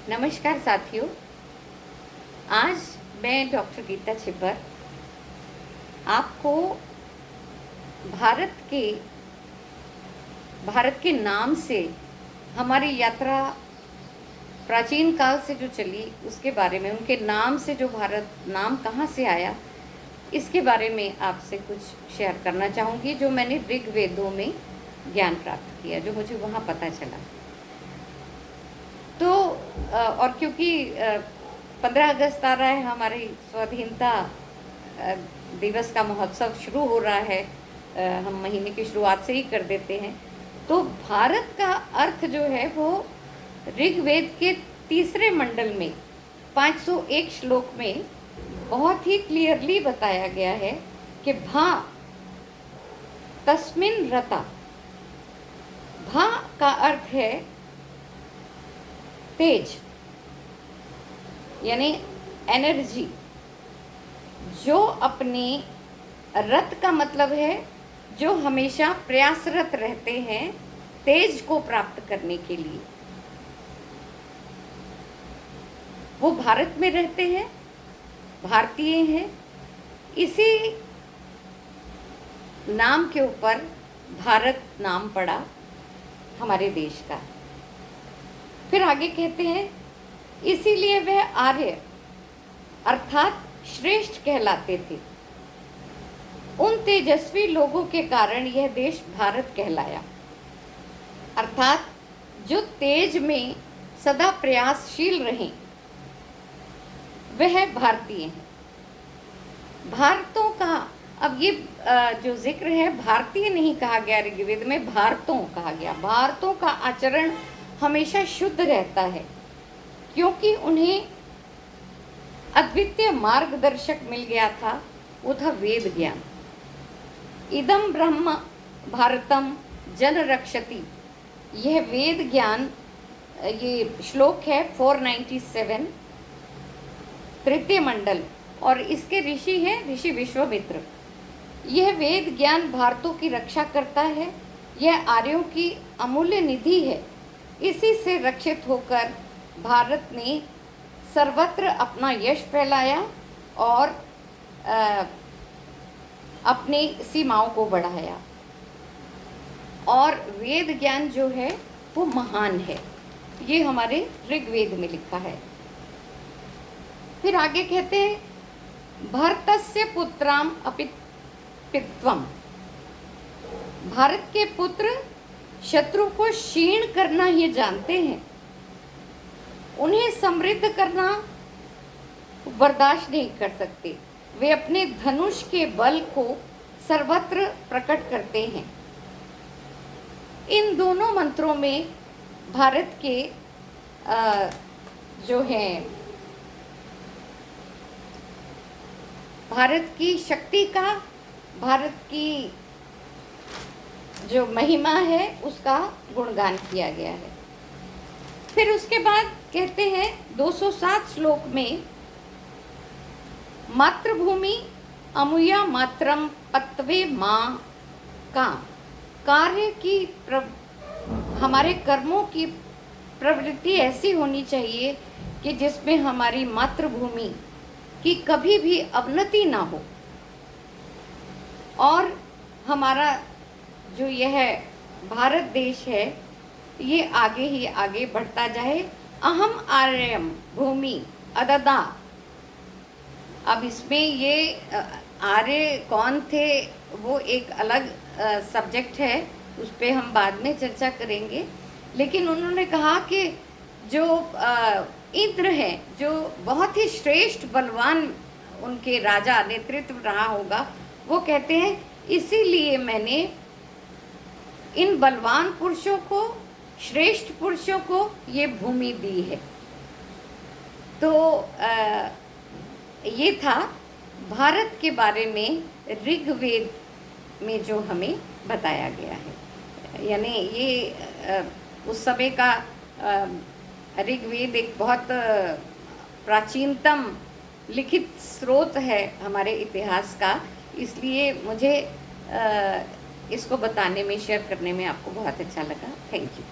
नमस्कार साथियों। आज मैं डॉक्टर गीता छिब्बर आपको भारत के नाम से हमारी यात्रा प्राचीन काल से जो चली उसके बारे में, उनके नाम से जो भारत नाम कहाँ से आया, इसके बारे में आपसे कुछ शेयर करना चाहूँगी, जो मैंने ऋग्वेदों में ज्ञान प्राप्त किया, जो मुझे वहाँ पता चला। तो और क्योंकि 15 अगस्त आ रहा है, हमारी स्वाधीनता दिवस का महोत्सव शुरू हो रहा है, हम महीने की शुरुआत से ही कर देते हैं। तो भारत का अर्थ जो है वो ऋग्वेद के तीसरे मंडल में 501 श्लोक में बहुत ही क्लियरली बताया गया है कि भा तस्मिन रता। भा का अर्थ है तेज, यानी एनर्जी। जो अपने रत का मतलब है जो हमेशा प्रयासरत रहते हैं तेज को प्राप्त करने के लिए। वो भारत में रहते हैं, भारतीय हैं। इसी नाम के ऊपर भारत नाम पड़ा हमारे देश का। फिर आगे कहते हैं, इसीलिए वह आर्य अर्थात श्रेष्ठ कहलाते थे। उन तेजस्वी लोगों के कारण यह देश भारत कहलाया। अर्थात जो तेज में सदा प्रयासशील रहें वह भारतीय हैं। भारतों का, अब ये जो जिक्र है, भारतीय नहीं कहा गया ऋग्वेद में, भारतों कहा गया। भारतों का आचरण हमेशा शुद्ध रहता है क्योंकि उन्हें अद्वितीय मार्गदर्शक मिल गया था, वो था वेद ज्ञान। इदम ब्रह्म भारतम जन रक्षति, यह वेद ज्ञान, ये श्लोक है 497, तृतीय मंडल, और इसके ऋषि हैं ऋषि विश्वामित्र। यह वेद ज्ञान भारतों की रक्षा करता है, यह आर्यों की अमूल्य निधि है। इसी से रक्षित होकर भारत ने सर्वत्र अपना यश फैलाया और अपनी सीमाओं को बढ़ाया। और वेद ज्ञान जो है वो महान है, ये हमारे ऋग्वेद में लिखा है। फिर आगे कहते हैं, भरतस्य पुत्राम अपित्वम, भारत के पुत्र शत्रु को क्षीण करना ही जानते हैं, उन्हें समृद्ध करना बर्दाश्त नहीं कर सकते। वे अपने धनुष के बल को सर्वत्र प्रकट करते हैं। इन दोनों मंत्रों में भारत के जो हैं, भारत की शक्ति का, भारत की जो महिमा है उसका गुणगान किया गया है। फिर उसके बाद कहते हैं 207 श्लोक में, मातृभूमि अमुया मात्रम पत्वे माँ का, कार्य की हमारे कर्मों की प्रवृत्ति ऐसी होनी चाहिए कि जिसमें हमारी मातृभूमि की कभी भी अवनति ना हो और हमारा जो यह भारत देश है ये आगे ही आगे बढ़ता जाए। अहम आर्यम भूमि अददा। अब इसमें ये आर्य कौन थे वो एक अलग सब्जेक्ट है, उस पर हम बाद में चर्चा करेंगे। लेकिन उन्होंने कहा कि जो इंद्र हैं, जो बहुत ही श्रेष्ठ बलवान उनके राजा नेतृत्व रहा होगा, वो कहते हैं इसीलिए मैंने इन बलवान पुरुषों को, श्रेष्ठ पुरुषों को ये भूमि दी है। तो ये था भारत के बारे में ऋग्वेद में जो हमें बताया गया है। यानी ये उस समय का ऋग्वेद एक बहुत प्राचीनतम लिखित स्रोत है हमारे इतिहास का, इसलिए मुझे इसको बताने में, शेयर करने में आपको बहुत अच्छा लगा। Thank you.